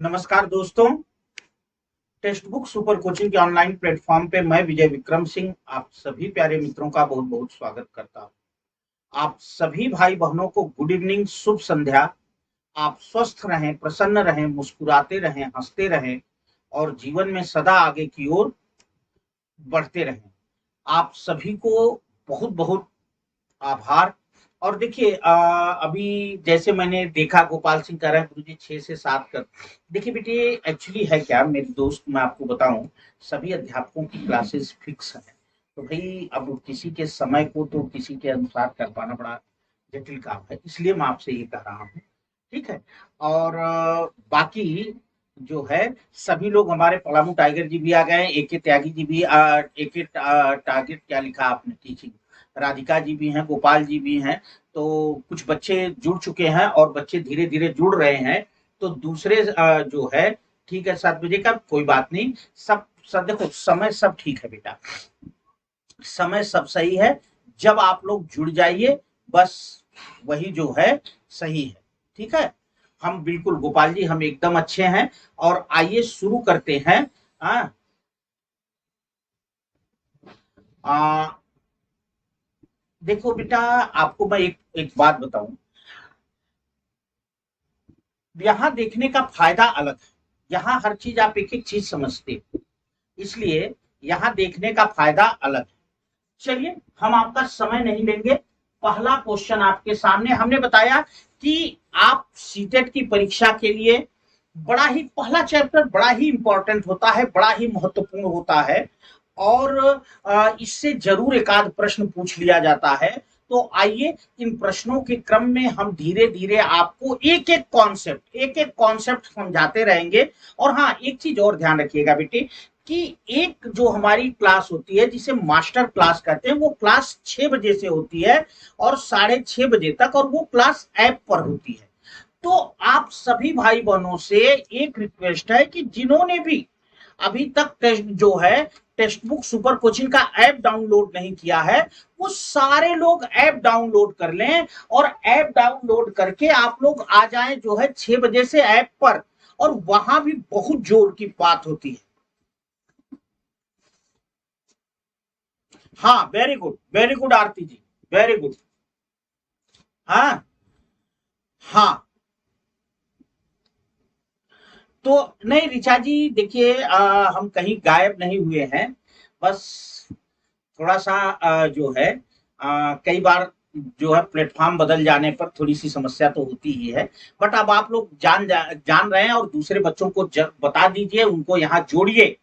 नमस्कार दोस्तों। Text book super coaching के ऑनलाइन प्लेटफॉर्म पे मैं विजय विक्रम सिंह आप सभी प्यारे मित्रों का बहुत बहुत स्वागत करता हूँ। आप सभी भाई बहनों को गुड इवनिंग, शुभ संध्या। आप स्वस्थ रहें, प्रसन्न रहें, मुस्कुराते रहें, हंसते रहें और जीवन में सदा आगे की ओर बढ़ते रहें। आप सभी को बहुत बहुत आभार। और देखिए अभी जैसे मैंने देखा गोपाल सिंह कह रहे हैं गुरुजी 6 से 7 कर। देखिए बेटे, एक्चुअली है क्या मेरे दोस्त, मैं आपको बताऊं, सभी अध्यापकों की क्लासेस फिक्स है। तो भाई अब किसी के समय को तो किसी के अनुसार कर पाना बड़ा जटिल काम है, इसलिए मैं आपसे ये कह रहा हूँ। ठीक है। और बाकी जो है सभी लोग हमारे पलामू टाइगर जी भी आ गए, एके त्यागी जी भी, एके टारगेट क्या लिखा आपने टीचिंग, राधिका जी भी हैं, गोपाल जी भी हैं। तो कुछ बच्चे जुड़ चुके हैं और बच्चे धीरे धीरे जुड़ रहे हैं। तो दूसरे जो है ठीक है 7 बजे का कोई बात नहीं। सब सब देखो, समय सब ठीक है बेटा, समय सब सही है। जब आप लोग जुड़ जाइए बस वही जो है सही है। ठीक है। हम बिल्कुल गोपाल जी, हम एकदम अच्छे हैं। और आइए शुरू करते हैं। हाँ, देखो बेटा, आपको मैं एक एक बात बताऊं। यहाँ देखने का फायदा अलग है। यहाँ हर चीज आप एक एक चीज समझते हो, इसलिए यहाँ देखने का फायदा अलग है। चलिए, हम आपका समय नहीं लेंगे। पहला क्वेश्चन आपके सामने, हमने बताया कि आप सीटेट की परीक्षा के लिए बड़ा ही पहला चैप्टर बड़ा ही इंपॉर्टेंट होता है, बड़ा ही महत्वपूर्ण होता है। और इससे जरूर एक आध प्रश्न पूछ लिया जाता है। तो आइए इन प्रश्नों के क्रम में हम धीरे धीरे आपको एक एक कॉन्सेप्ट समझाते रहेंगे। और हाँ, एक चीज और ध्यान रखिएगा बेटे कि एक जो हमारी क्लास होती है जिसे मास्टर क्लास कहते हैं, वो क्लास 6 बजे से होती है और 6:30 बजे तक, और वो क्लास ऐप पर होती है। तो आप सभी भाई बहनों से एक रिक्वेस्ट है कि जिन्होंने भी अभी तक टेस्ट जो है टेक्स्ट बुक सुपर कोचिंग का ऐप डाउनलोड नहीं किया है, वो सारे लोग ऐप डाउनलोड कर लें। और ऐप डाउनलोड करके आप लोग आ जाएं जो है 6 बजे से ऐप पर। और वहां भी बहुत जोर की बात होती है। हाँ, वेरी गुड आरती जी, वेरी गुड। हाँ हाँ। तो नहीं ऋचा जी, देखिए हम कहीं गायब नहीं हुए हैं। बस थोड़ा सा जो है कई बार जो है प्लेटफॉर्म बदल जाने पर थोड़ी सी समस्या तो होती ही है। बट अब आप लोग जान रहे हैं और दूसरे बच्चों को बता दीजिए, उनको यहाँ जोड़िए,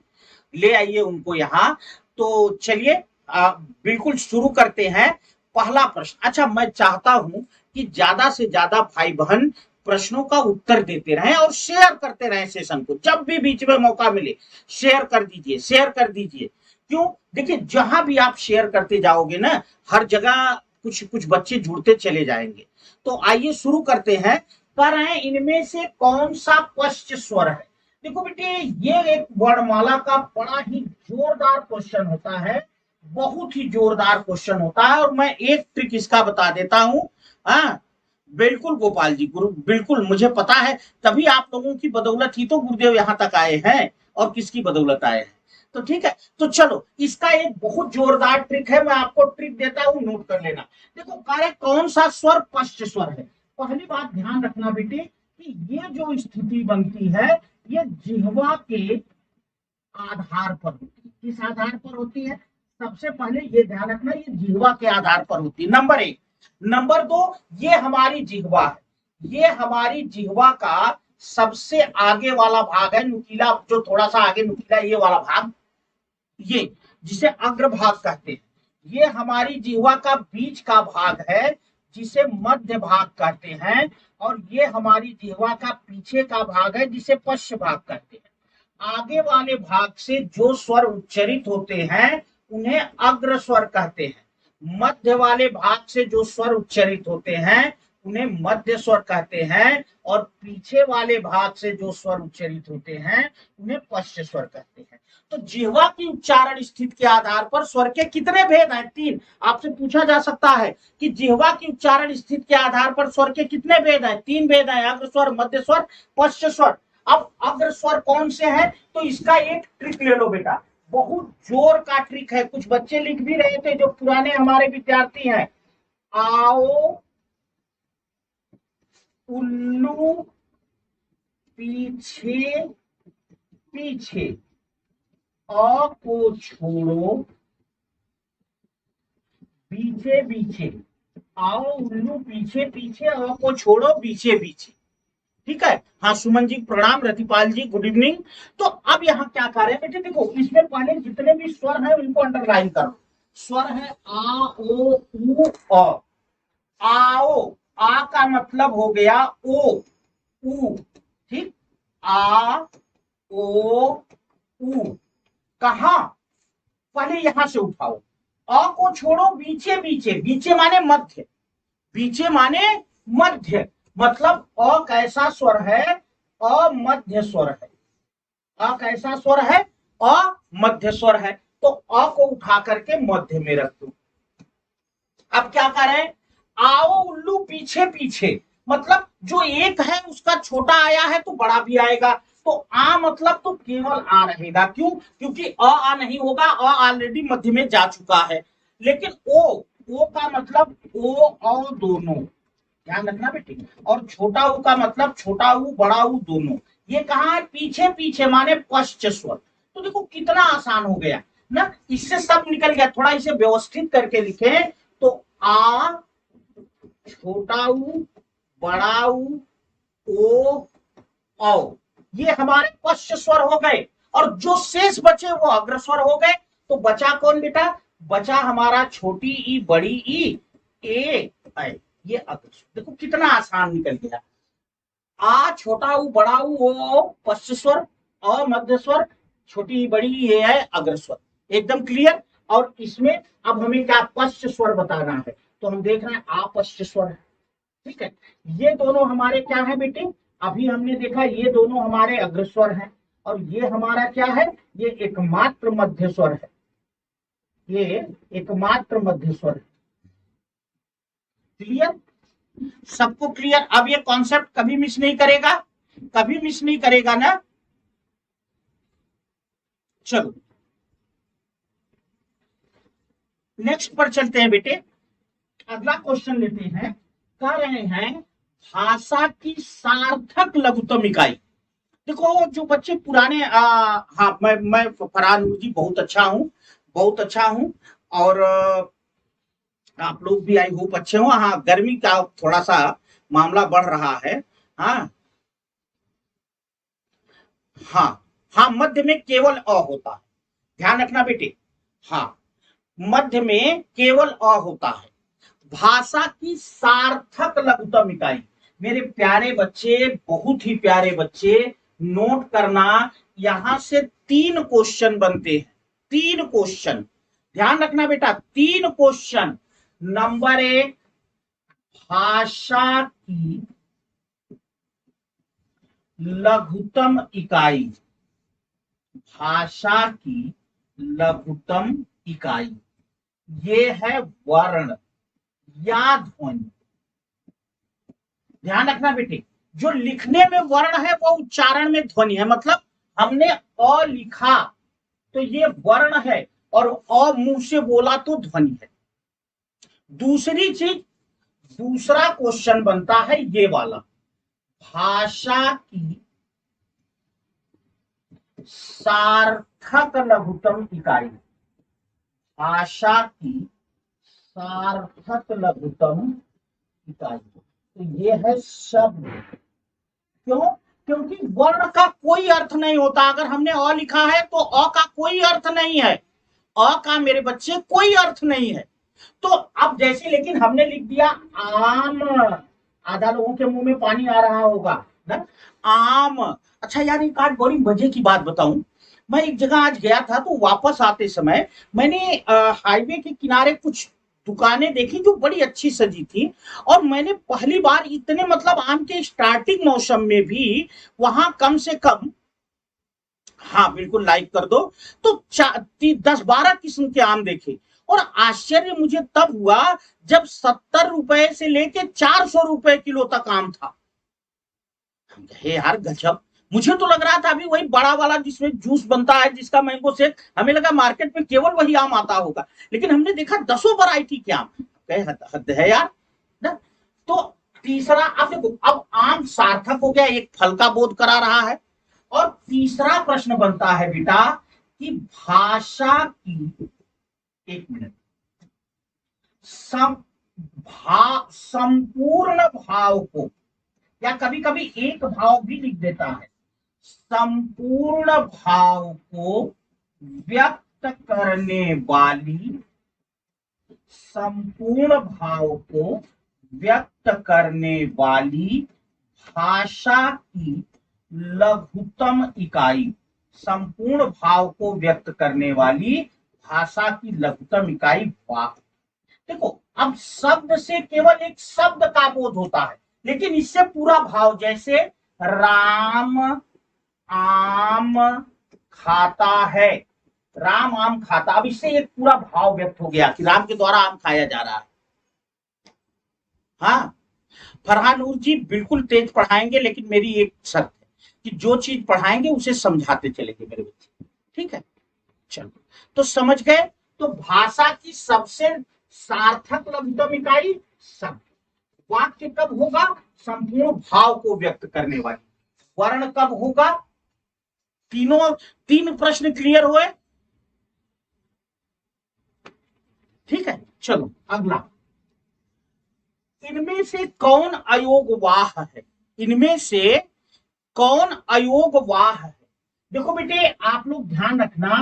ले आइए उनको यहाँ। तो चलिए बिल्कुल शुरू करते हैं। पहला प्रश्न, अच्छा मैं चाहता हूं कि ज्यादा से ज्यादा भाई बहन प्रश्नों का उत्तर देते रहें और शेयर करते रहें सेशन को। जब भी बीच में मौका मिले शेयर कर दीजिए, शेयर कर दीजिए। क्यों? देखिए, जहां भी आप शेयर करते जाओगे ना, हर जगह कुछ कुछ बच्चे जुड़ते चले जाएंगे। तो आइए शुरू करते हैं। कह रहे हैं इनमें से कौन सा पश्च स्वर है। देखो बेटे, ये एक वर्णमाला का बड़ा ही जोरदार क्वेश्चन होता है, बहुत ही जोरदार क्वेश्चन होता है। और मैं एक ट्रिक इसका बता देता हूं। हाँ, बिल्कुल गोपाल जी, गुरु बिल्कुल मुझे पता है, तभी आप लोगों की बदौलत ही तो गुरुदेव यहाँ तक आए हैं। और किसकी बदौलत आए हैं? तो ठीक है, तो चलो इसका एक बहुत जोरदार ट्रिक है, मैं आपको ट्रिक देता हूं, नोट कर लेना। देखो, कार्य कौन सा स्वर पश्च स्वर है। पहली बात ध्यान रखना बेटे कि ये जो स्थिति बनती है, ये जिह्वा के आधार पर होती है। किस आधार पर होती है? सबसे पहले ये ध्यान रखना, ये जिह्वा के आधार पर होती है, नंबर एक। नंबर दो, ये हमारी जिह्वा है, ये हमारी जिह्वा का सबसे आगे वाला भाग है, नुकीला, जो थोड़ा सा आगे नुकीला, ये वाला भाग, ये जिसे अग्रभाग कहते हैं। ये हमारी जिह्वा का बीच का भाग है, जिसे मध्य भाग कहते हैं। और ये हमारी जिह्वा का पीछे का भाग है, जिसे पश्च भाग कहते हैं। आगे वाले भाग से जो स्वर उच्चरित होते हैं उन्हें अग्र स्वर कहते हैं। मध्य वाले भाग से जो स्वर उच्चरित होते हैं उन्हें मध्य स्वर कहते हैं। और पीछे वाले भाग से जो स्वर उच्चरित होते हैं उन्हें पश्च स्वर कहते हैं। तो जिह्वा की उच्चारण स्थिति के आधार पर स्वर के कितने भेद हैं? 3। आपसे पूछा जा सकता है कि जिह्वा की उच्चारण स्थिति के आधार पर स्वर के कितने भेद हैं? 3 भेद हैं, अग्र स्वर, मध्य स्वर, पश्च स्वर। अब अग्र स्वर कौन से हैं, तो इसका एक ट्रिक ले लो बेटा, बहुत जोर का ट्रिक है, कुछ बच्चे लिख भी रहे थे जो पुराने हमारे विद्यार्थी हैं। आओ उल्लू पीछे पीछे, अ को छोड़ो पीछे पीछे, आओ उल्लू पीछे पीछे, अ को छोड़ो पीछे पीछे। ठीक है। हाँ सुमन जी प्रणाम, रतिपाल जी गुड इवनिंग। तो अब यहाँ क्या कर रहे हैं बेटे, देखो इसमें पहले जितने भी स्वर हैं उनको अंडरलाइन करो। स्वर है आ ओ उ अ। आओ, आ का मतलब हो गया ओ उ, ठीक, आ ओ उ, कहा, पहले यहां से उठाओ, अ को छोड़ो बीचे बीचे, बीचे माने मध्य, बीचे माने मध्य, मतलब अ कैसा स्वर है, अमध्य स्वर है, अ कैसा स्वर है, अमध्य स्वर है, तो अ को उठा करके मध्य में रख दो। अब क्या करें, आओ उल्लू पीछे पीछे, मतलब जो एक है उसका छोटा आया है तो बड़ा भी आएगा, तो आ मतलब तो केवल आ रहेगा, क्यों, क्योंकि आ नहीं होगा, अ ऑलरेडी मध्य में जा चुका है। लेकिन ओ का मतलब ओ औ दोनों, ध्यान रखना बेटे, और छोटा ऊ का मतलब छोटा ऊ बड़ा ऊ दोनों। ये कहा है पीछे पीछे माने पश्च स्वर। तो देखो कितना आसान हो गया ना, इससे सब निकल गया। थोड़ा इसे व्यवस्थित करके लिखे तो आ, छोटा ऊ, बड़ा ऊ, ओ औ, ये हमारे पश्च स्वर हो गए, और जो शेष बचे वो अग्रस्वर हो गए। तो बचा कौन बेटा, बचा हमारा छोटी ई बड़ी ई ए ऐ, ये अग्रस्वर। देखो कितना आसान निकल गया। आ छोटा ऊ बड़ा ऊ ओ पश्च स्वर, अ मध्य स्वर, छोटी ई बड़ी ई है अग्रस्वर, एकदम क्लियर। और इसमें अब हमें क्या पश्च स्वर बताना है, तो हम देख रहे हैं आ पश्च स्वर है, ठीक है। ये दोनों हमारे क्या है बेटे, अभी हमने देखा ये दोनों हमारे अग्रस्वर हैं, और ये हमारा क्या है, ये एकमात्र मध्य स्वर है, ये एकमात्र मध्य स्वर है। क्लियर, सबको क्लियर। अब ये कॉन्सेप्ट कभी मिस नहीं करेगा, कभी मिस नहीं करेगा ना। चलो नेक्स्ट पर चलते हैं बेटे, अगला क्वेश्चन लेते हैं। कह रहे हैं भाषा की सार्थक लघुत्तम इकाई। देखो जो बच्चे पुराने हाँ मैं फरहान जी बहुत अच्छा हूँ, बहुत अच्छा हूँ। और आप लोग भी आई होप अच्छे हो। हाँ गर्मी का थोड़ा सा मामला बढ़ रहा है। हाँ हाँ हाँ, मध्य में केवल अ होता है, ध्यान रखना बेटे। हाँ मध्य में केवल अ होता है। भाषा की सार्थक लघुत्तम इकाई, मेरे प्यारे बच्चे, बहुत ही प्यारे बच्चे, नोट करना, यहां से 3 क्वेश्चन बनते हैं, 3 क्वेश्चन, ध्यान रखना बेटा, 3 क्वेश्चन। नंबर 1, भाषा की लघुत्तम इकाई, भाषा की लघुत्तम इकाई, ये है वर्ण या ध्वनि। ध्यान रखना बेटे, जो लिखने में वर्ण है वो उच्चारण में ध्वनि है, मतलब हमने अ लिखा तो ये वर्ण है, और अ मुंह से बोला तो ध्वनि है। दूसरी चीज, दूसरा क्वेश्चन बनता है ये वाला, भाषा की सार्थक लघुत्तम इकाई, भाषा की सार्थक लघुत्तम इकाई, तो ये है शब्द। क्यों, क्योंकि वर्ण का कोई अर्थ नहीं होता, अगर हमने अ लिखा है तो अ का कोई अर्थ नहीं है, अ का मेरे बच्चे कोई अर्थ नहीं है। तो अब जैसे, लेकिन हमने लिख दिया आम, आधा लोगों के मुंह में पानी आ रहा होगा ना, आम। अच्छा यार एक आज बड़ी मजे की बात बताऊं, मैं एक जगह आज गया था तो वापस आते समय मैंने हाईवे के किनारे कुछ दुकानें देखी जो बड़ी अच्छी सजी थी, और मैंने पहली बार इतने, मतलब आम के स्टार्टिंग मौसम में भी वहां कम से कम, हाँ बिल्कुल लाइक कर दो, तो 10-12 किस्म के आम देखे। और आश्चर्य मुझे तब हुआ जब 70 रुपए से लेके 400 रुपए किलो तक आम था। हम कहे यार गजब, मुझे तो लग रहा था अभी वही बड़ा वाला जिसमें जूस बनता है, जिसका मैंगो शेक, हमें लगा मार्केट में केवल वही आम आता होगा, लेकिन हमने देखा दसों वैरायटी के आम। हद है यार ना। तो तीसरा, अब देखो, अब आम सार्थक हो गया, एक फल का बोध करा रहा है। और तीसरा प्रश्न बनता है बेटा कि भाषा की, एक मिनट, संपूर्ण भाव को, या कभी कभी एक भाव भी लिख देता है, संपूर्ण भाव को व्यक्त करने वाली, संपूर्ण भाव को व्यक्त करने वाली भाषा की लघुतम इकाई, संपूर्ण भाव को व्यक्त करने वाली भाषा की लघुतम इकाई वाक्य। देखो, अब शब्द से केवल एक शब्द का बोध होता है, लेकिन इससे पूरा भाव, जैसे राम आम खाता है, राम आम खाता, अब इससे एक पूरा भाव व्यक्त हो गया कि राम के द्वारा आम खाया जा रहा है। हाँ, फरहानूर जी बिल्कुल तेज पढ़ाएंगे, लेकिन मेरी एक शर्त है कि जो चीज पढ़ाएंगे उसे समझाते चलेंगे मेरे बच्चे, ठीक है? चलो, तो समझ गए। तो भाषा की सबसे सार्थक लघुतम इकाई शब्द। वाक्य कब होगा? संपूर्ण भाव को व्यक्त करने वाली। वर्ण कब होगा? तीन प्रश्न क्लियर हुए, ठीक है? चलो अगला, इनमें से कौन अयोगवाह है? इनमें से कौन अयोगवाह है? देखो बेटे, आप लोग ध्यान रखना,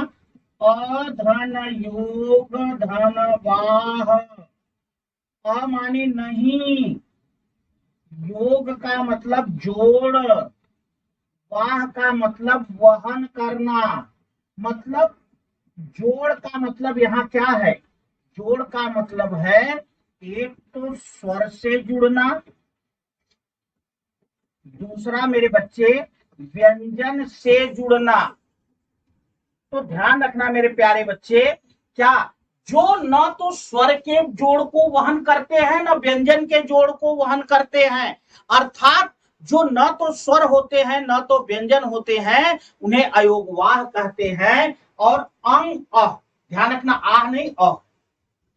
अधन योग धन वाह, अ माने नहीं, योग का मतलब जोड़, वाह का मतलब वहन करना। मतलब जोड़ का मतलब यहाँ क्या है? जोड़ का मतलब है एक तो स्वर से जुड़ना, दूसरा मेरे बच्चे व्यंजन से जुड़ना। तो ध्यान रखना मेरे प्यारे बच्चे, क्या जो न तो स्वर के जोड़ को वहन करते हैं, न व्यंजन के जोड़ को वहन करते हैं, अर्थात जो न तो स्वर होते हैं न तो व्यंजन होते हैं, उन्हें अयोगवाह कहते हैं। और अंग अह, ध्यान रखना, आह नहीं अह,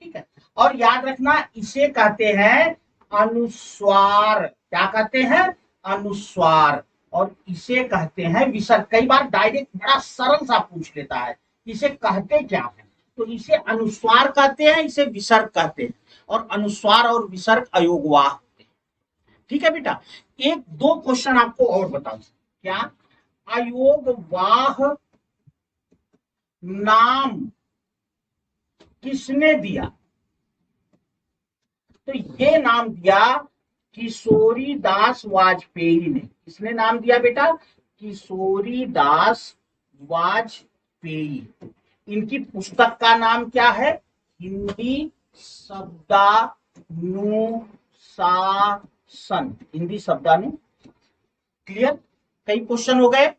ठीक है? और याद रखना, इसे कहते हैं अनुस्वार। क्या कहते हैं? अनुस्वार। और इसे कहते हैं विसर्ग। कई बार डायरेक्ट बड़ा सरल सा पूछ लेता है, इसे कहते क्या है? तो इसे अनुस्वार कहते हैं, इसे विसर्ग कहते हैं। और अनुस्वार और विसर्ग अयोगवाह होते हैं, ठीक है बेटा? एक दो क्वेश्चन आपको और बताऊं, क्या अयोगवाह नाम किसने दिया? तो ये नाम दिया किशोरी दास वाजपेयी ने। किसने नाम दिया बेटा? किशोरी दास वाजपेयी। इनकी पुस्तक का नाम क्या है? हिंदी शब्दानुशासन। हिंदी शब्दानु, क्लियर? कई क्वेश्चन हो गए।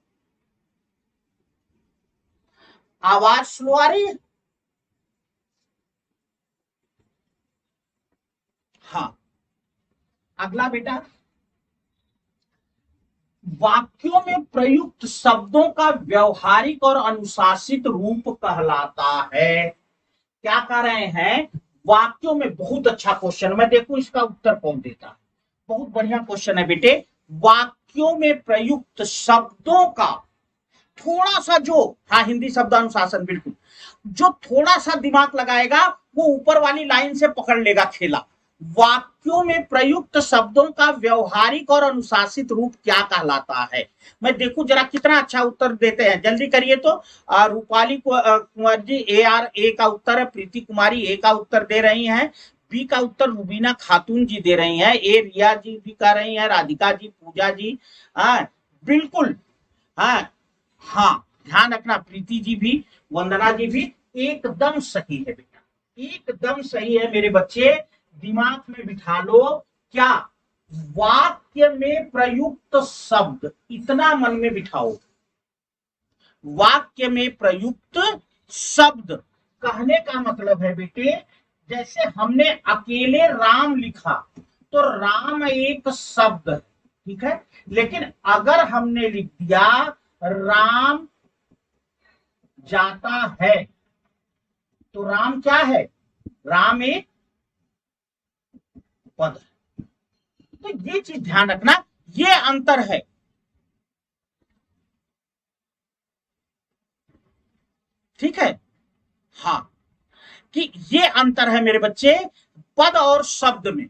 आवाज स्लो आ रही है? हाँ, अगला बेटा, वाक्यों में प्रयुक्त शब्दों का व्यवहारिक और अनुशासित रूप कहलाता है। क्या कह रहे हैं? वाक्यों में, बहुत अच्छा क्वेश्चन, मैं देखूं इसका उत्तर कौन देता है। बहुत बढ़िया क्वेश्चन है बेटे। वाक्यों में प्रयुक्त शब्दों का थोड़ा सा जो, हाँ, हिंदी शब्दानुशासन, बिल्कुल, जो थोड़ा सा दिमाग लगाएगा वो ऊपर वाली लाइन से पकड़ लेगा खेला। वाक्यों में प्रयुक्त शब्दों का व्यवहारिक और अनुशासित रूप क्या कहलाता है? मैं देखूं जरा कितना अच्छा उत्तर देते हैं, जल्दी करिए। तो रूपाली कुंवर जी ए का उत्तर है, प्रीति कुमारी ए का उत्तर दे रही हैं, बी का उत्तर रुबीना खातून जी दे रही हैं, ए रिया जी भी कर रही हैं, राधिका जी, पूजा जी, हाँ बिल्कुल, हाँ हाँ, ध्यान रखना, प्रीति जी भी, वंदना जी भी, एकदम सही है बेटा, एकदम सही है मेरे बच्चे, दिमाग में बिठा लो। क्या वाक्य में प्रयुक्त शब्द, इतना मन में बिठाओ, वाक्य में प्रयुक्त शब्द कहने का मतलब है बेटे, जैसे हमने अकेले राम लिखा तो राम एक शब्द, ठीक है। लेकिन अगर हमने लिख दिया राम जाता है, तो राम क्या है? राम एक पद है। तो ये चीज ध्यान रखना, ये अंतर है। ठीक है, हाँ, कि ये अंतर है मेरे बच्चे पद और शब्द में।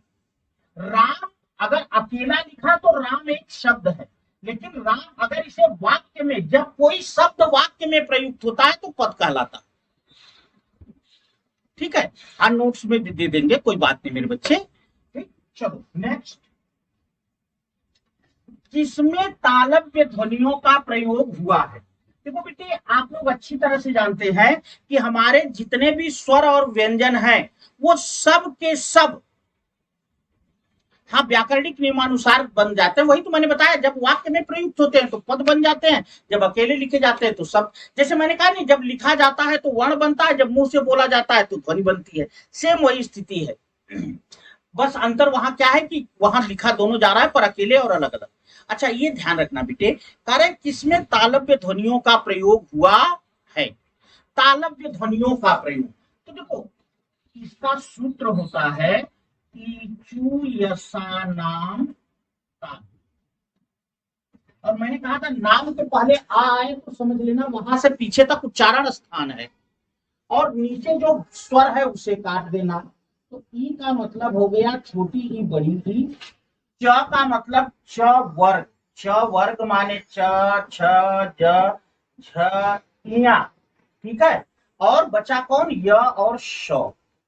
राम अगर अकेला लिखा तो राम एक शब्द है, लेकिन राम अगर इसे वाक्य में, जब कोई शब्द वाक्य में प्रयुक्त होता है तो पद कहलाता। ठीक है, हाँ नोट्स में दे देंगे, कोई बात नहीं मेरे बच्चे। ठीक, चलो नेक्स्ट, किसमें तालव्य ध्वनियों का प्रयोग हुआ है? देखो बेटे, आप लोग अच्छी तरह से जानते हैं कि हमारे जितने भी स्वर और व्यंजन हैं वो सब के सब हाँ व्याकरणिक नियमानुसार बन जाते हैं। वही तो मैंने बताया, जब वाक्य में प्रयुक्त होते हैं तो पद बन जाते हैं, जब अकेले लिखे जाते हैं तो सब, जैसे मैंने कहा नहीं, जब लिखा जाता है तो वर्ण बनता है, जब मुंह से बोला जाता है तो ध्वनि बनती है। सेम वही स्थिति है, बस अंतर वहां क्या है कि वहां लिखा दोनों जा रहा है पर अकेले और अलग अलग। अच्छा ये ध्यान रखना बेटे, कार्य किसमें तालव्य ध्वनियों का प्रयोग हुआ है? तालव्य ध्वनियों का प्रयोग, तो देखो इसका सूत्र होता है ईचू यसा नाम ताल। और मैंने कहा था नाम के पहले आ आए तो समझ लेना वहां से पीछे तक उच्चारण स्थान है, और नीचे जो स्वर है उसे काट देना। तो ई का मतलब हो गया छोटी ई बड़ी ई, च का मतलब च वर्ग, च वर्ग माने च छ ज झ इया, ठीक है। और बचा कौन? य और श।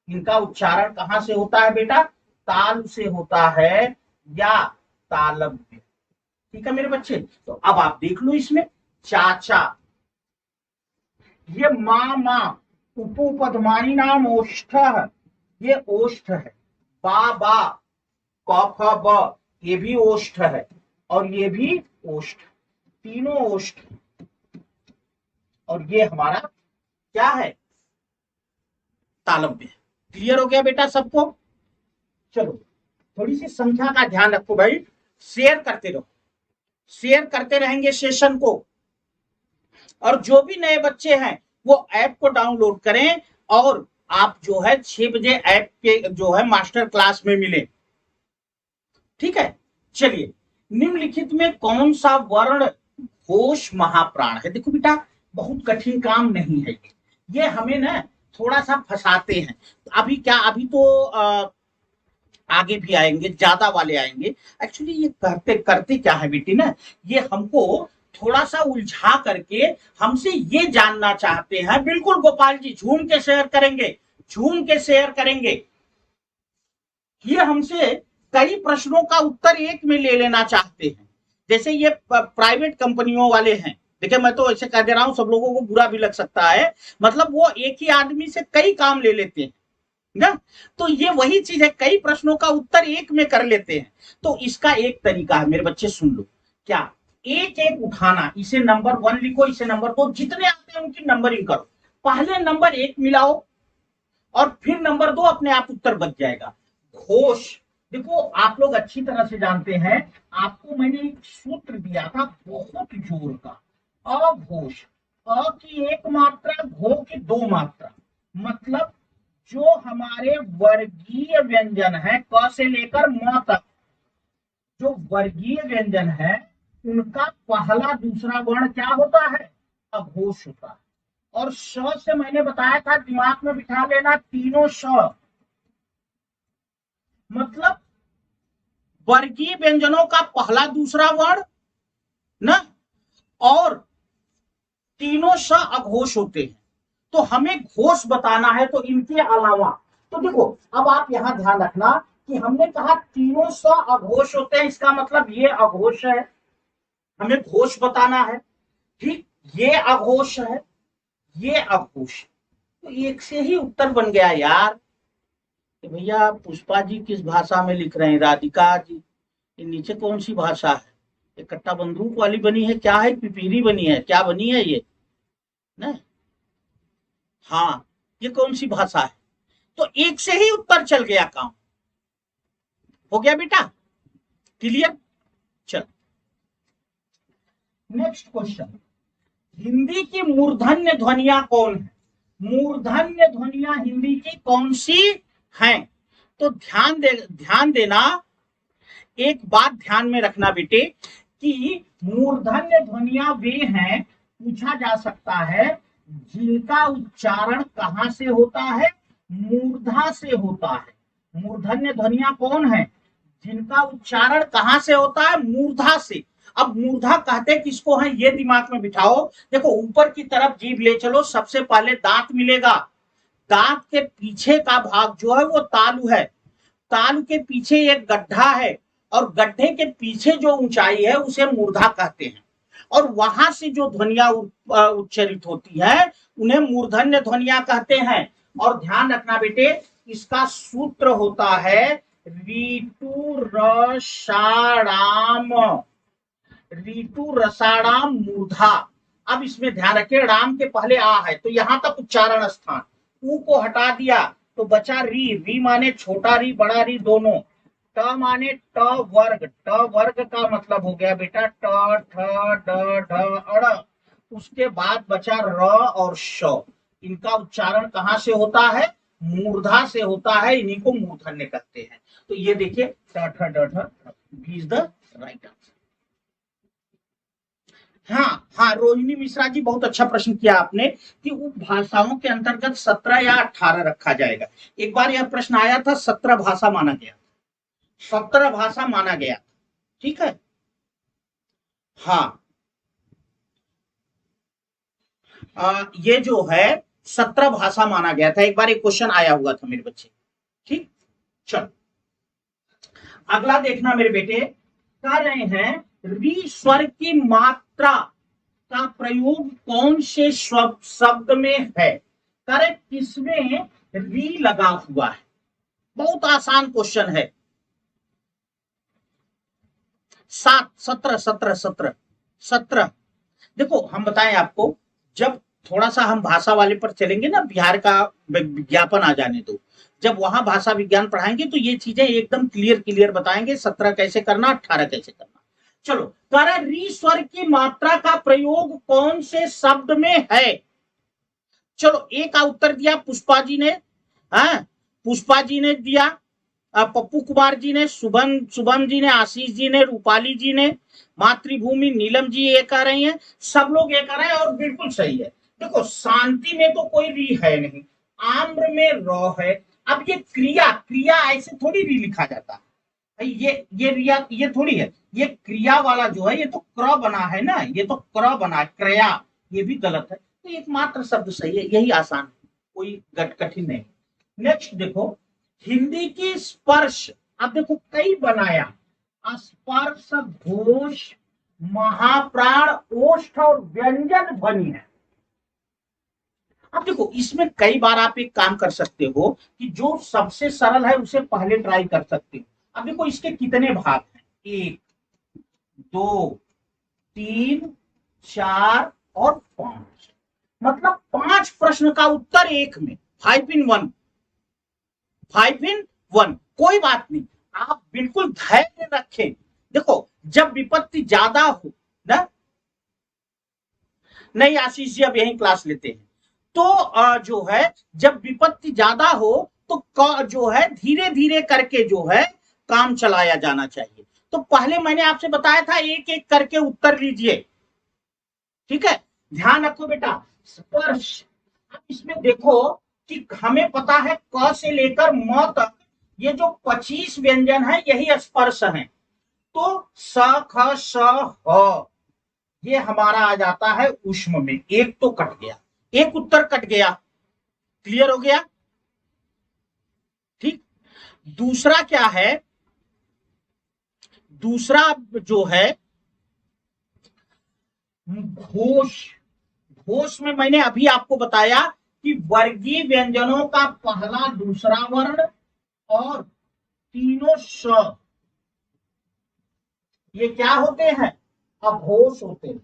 इनका उच्चारण कहां से होता है बेटा? ताल से होता है या तालव्य। ठीक है मेरे बच्चे, तो अब आप देख लो इसमें चाचा, ये मामा, उपपदमानी नाम ओष्ठ, ये ओष्ठ है। बाबा, क ख ब, ये भी ओष्ठ है, और ये भी ओष्ठ, तीनों ओष्ठ। और ये हमारा क्या है? तालव्य। क्लियर हो गया बेटा सबको? चलो थोड़ी सी संख्या का ध्यान रखो भाई, शेयर करते रहो, शेयर करते रहेंगे सेशन को। और जो भी नए बच्चे हैं वो ऐप को डाउनलोड करें, और आप जो है 6 बजे ऐप के जो है मास्टर क्लास में मिले। ठीक है, चलिए, निम्नलिखित में कौन सा वर्ण घोष महाप्राण है? देखो बेटा बहुत कठिन काम नहीं है ये हमें ना थोड़ा सा फंसाते हैं। अभी क्या, अभी तो आगे भी आएंगे, ज्यादा वाले आएंगे। एक्चुअली ये करते करते क्या है बेटी ना, ये हमको थोड़ा सा उलझा करके हमसे ये जानना चाहते हैं। बिल्कुल गोपाल जी, झूम के शेयर करेंगे, झूम के शेयर करेंगे। ये हमसे कई प्रश्नों का उत्तर एक में ले लेना चाहते हैं। जैसे ये प्राइवेट कंपनियों वाले हैं, देखिए मैं तो ऐसे कह दे रहा हूं, सब लोगों को बुरा भी लग सकता है, मतलब वो एक ही आदमी से कई काम ले लेते हैं ना। तो ये वही चीज है, कई प्रश्नों का उत्तर एक में कर लेते हैं। तो इसका एक तरीका है मेरे बच्चे, सुन लो, क्या एक एक उठाना, इसे नंबर 1 लिखो, इसे नंबर 2, जितने आते हैं उनकी नंबरिंग करो, पहले नंबर 1 मिलाओ और फिर नंबर 2, अपने आप उत्तर बच जाएगा। घोष, देखो आप लोग अच्छी तरह से जानते हैं, आपको मैंने एक सूत्र दिया था बहुत जोर का, अघोष, अ की 1 मात्रा, घो की 2 मात्रा, मतलब जो हमारे वर्गीय व्यंजन है क से लेकर म तक, जो वर्गीय व्यंजन है उनका पहला दूसरा वर्ण क्या होता है? अघोष होता है। और श से मैंने बताया था, दिमाग में बिठा लेना, तीनों श, मतलब वर्गीय व्यंजनों का पहला दूसरा वर्ण ना, और तीनों श अघोष होते हैं। तो हमें घोष बताना है, तो इनके अलावा, तो देखो अब आप यहां ध्यान रखना कि हमने कहा तीनों स अघोष होते हैं, इसका मतलब ये अघोष है, हमें घोष बताना है। ठीक, ये अघोष है, ये अघोष, तो एक से ही उत्तर बन गया यार। तो भैया पुष्पा जी किस भाषा में लिख रहे हैं? राधिका जी, ये नीचे कौन सी भाषा है? ये कट्टा बंदूक वाली बनी है क्या है? पिपीरी बनी है क्या? बनी है ये ना? हाँ, ये कौन सी भाषा है? तो एक से ही उत्तर चल गया, काम हो गया बेटा, क्लियर? चलो नेक्स्ट क्वेश्चन, हिंदी की मूर्धन्य ध्वनियां कौन है? मूर्धन्य ध्वनियां हिंदी की कौन सी हैं? तो ध्यान देना, एक बात ध्यान में रखना बेटे कि मूर्धन्य ध्वनियां वे हैं, पूछा जा सकता है, जिनका उच्चारण कहां से होता है? मूर्धा से होता है। मूर्धन्य ध्वनियां कौन है? जिनका उच्चारण कहां से होता है? मूर्धा से। अब मूर्धा कहते किसको है, ये दिमाग में बिठाओ। देखो ऊपर की तरफ जीभ ले चलो, सबसे पहले दांत मिलेगा, दांत के पीछे का भाग जो है वो तालु है, तालु के पीछे एक गड्ढा है, और गड्ढे के पीछे जो ऊंचाई है उसे मूर्धा कहते हैं, और वहां से जो ध्वनियां उच्चरित होती है उन्हें मूर्धन्य ध्वनियां कहते हैं। और ध्यान रखना बेटे, इसका सूत्र होता है ऋतु रसाणाम, ऋतु रसाणाम मूर्धा। अब इसमें ध्यान रखिए, राम के पहले आ है तो यहां तक उच्चारण स्थान, ऊ को हटा दिया तो बचा री, री माने छोटा री बड़ा री दोनों, ट माने ट वर्ग, ट वर्ग का मतलब हो गया बेटा ट ठ ड ढ अड़, उसके बाद बचा र और श। इनका उच्चारण कहां से होता है? मूर्धा से होता है, इन्हीं को मूर्धन्य कहते हैं। तो ये देखिए ट ठ ड ढ इज द राइट आंसर। हाँ हाँ, रोहिणी मिश्रा जी बहुत अच्छा प्रश्न किया आपने कि उपभाषाओं के अंतर्गत 17 या 18 रखा जाएगा। एक बार यह प्रश्न आया था, 17 भाषा माना गया, 17 भाषा माना गया, ठीक है। हाँ ये जो है 17 भाषा माना गया था, एक बार एक क्वेश्चन आया हुआ था मेरे बच्चे, ठीक। चल अगला देखना मेरे बेटे, कह रहे हैं री स्वर की मात्रा का प्रयोग कौन से शब्द में है? करे किसमें री लगा हुआ है? बहुत आसान क्वेश्चन है। 17 देखो हम बताएं आपको, जब थोड़ा सा हम भाषा वाले पर चलेंगे ना, बिहार का विज्ञापन आ जाने दो, जब वहां भाषा विज्ञान पढ़ाएंगे तो ये चीजें एकदम क्लियर बताएंगे, 17 कैसे करना, 18 कैसे करना। चलो, कर री स्वर की मात्रा का प्रयोग कौन से शब्द में है? चलो एक का उत्तर दिया पुष्पा जी ने, हाँ पुष्पा जी ने दिया, पप्पू कुमार जी ने, शुभम जी ने, आशीष जी ने, रूपाली जी ने, मातृभूमि नीलम जी ये कह रही हैं, सब लोग ये कह रहे हैं और बिल्कुल सही है। देखो शांति में तो कोई री है नहीं, आम्र में र है। अब ये क्रिया ऐसे थोड़ी री लिखा जाता है, ये रिया ये थोड़ी है, ये क्रिया वाला जो है ये तो क्र बना है ना, ये तो क्र बना है, क्रिया, ये भी गलत है। तो एकमात्र शब्द सही है, यही आसान है, कोई कठिन नहीं। नेक्स्ट देखो, हिंदी की स्पर्श, अब देखो कई बनाया, स्पर्श घोष महाप्राण ओष्ठ और व्यंजन ध्वनि है। अब देखो इसमें कई बार आप एक काम कर सकते हो कि जो सबसे सरल है उसे पहले ट्राई कर सकते हो। अब देखो इसके कितने भाग हैं, 1 2 3 4 और 5, मतलब 5 प्रश्न का उत्तर एक में, 5 in 1, 5 in 1। कोई बात नहीं, आप बिल्कुल धैर्य रखें। देखो जब विपत्ति ज्यादा हो ना, नहीं आशीष जी अब यही क्लास लेते हैं, तो जो है जब विपत्ति ज्यादा हो तो जो है धीरे धीरे करके जो है काम चलाया जाना चाहिए। तो पहले मैंने आपसे बताया था एक एक करके उत्तर लीजिए, ठीक है। ध्यान रखो बेटा, स्पर्श, अब इसमें देखो कि हमें पता है क से लेकर म तक ये जो 25 व्यंजन है यही स्पर्श है। तो स ख श ह ये हमारा आ जाता है ऊष्म में, एक तो कट गया, एक उत्तर कट गया, क्लियर हो गया, ठीक। दूसरा क्या है, दूसरा जो है घोष, घोष में मैंने अभी आपको बताया कि वर्गीय व्यंजनों का पहला दूसरा वर्ण और तीनों श ये क्या होते हैं, अघोष होते हैं,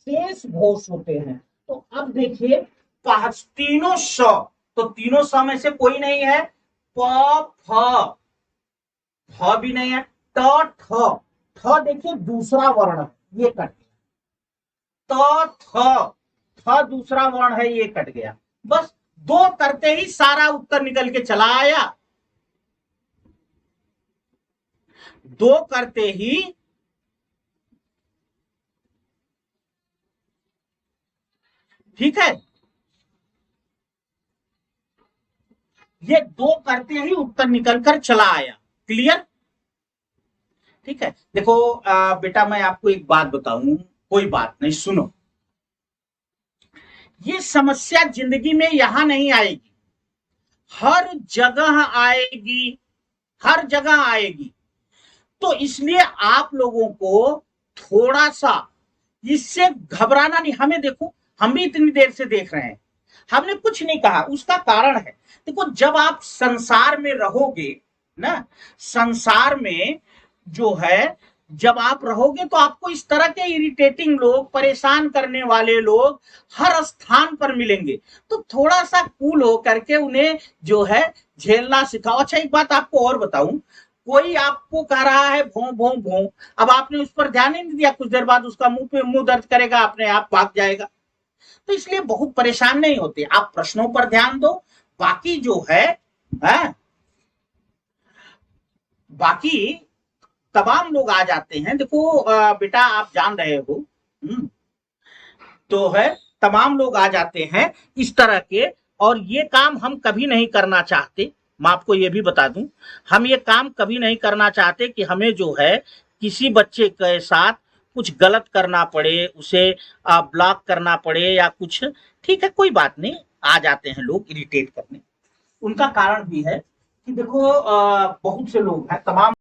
शेष घोष होते हैं। तो अब देखिए तीनों श, तो तीनों स में से कोई नहीं है, प फ भी नहीं है, ट ठ, ठ देखिए दूसरा वर्ण ये कट गया, थ दूसरा वर्ण है, ये कट गया। बस दो करते ही सारा उत्तर निकल के चला आया। दो करते ही ठीक है, ये दो करते ही उत्तर निकलकर चला आया। क्लियर? ठीक है। देखो बेटा मैं आपको एक बात बताऊं, कोई बात नहीं, सुनो। ये समस्या जिंदगी में यहां नहीं आएगी, हर जगह आएगी, हर जगह आएगी। तो इसलिए आप लोगों को थोड़ा सा इससे घबराना नहीं। हमें देखो, हम भी इतनी देर से देख रहे हैं, हमने कुछ नहीं कहा, उसका कारण है। देखो जब आप संसार में रहोगे ना, संसार में जो है जब आप रहोगे तो आपको इस तरह के इरिटेटिंग लोग, परेशान करने वाले लोग हर स्थान पर मिलेंगे। तो थोड़ा सा कूल हो करके उन्हें जो है झेलना सिखाओ। अच्छा एक बात आपको और बताऊं, कोई आपको कह रहा है भों भों भों, अब आपने उस पर ध्यान ही नहीं दिया, कुछ देर बाद उसका मुंह पे मुंह दर्द करेगा, अपने आप भाग जाएगा। तो इसलिए बहुत परेशान नहीं होते, आप प्रश्नों पर ध्यान दो। बाकी जो है बाकी तमाम लोग आ जाते हैं। देखो बेटा आप जान रहे हो, तो है तमाम लोग आ जाते हैं इस तरह के, और ये काम हम कभी नहीं करना चाहते। मैं आपको ये भी बता दूं, हम ये काम कभी नहीं करना चाहते कि हमें जो है किसी बच्चे के साथ कुछ गलत करना पड़े, उसे ब्लॉक करना पड़े या कुछ। ठीक है, कोई बात नहीं, आ जाते हैं लोग इरिटेट करने। उनका कारण भी है कि देखो बहुत से लोग हैं, तमाम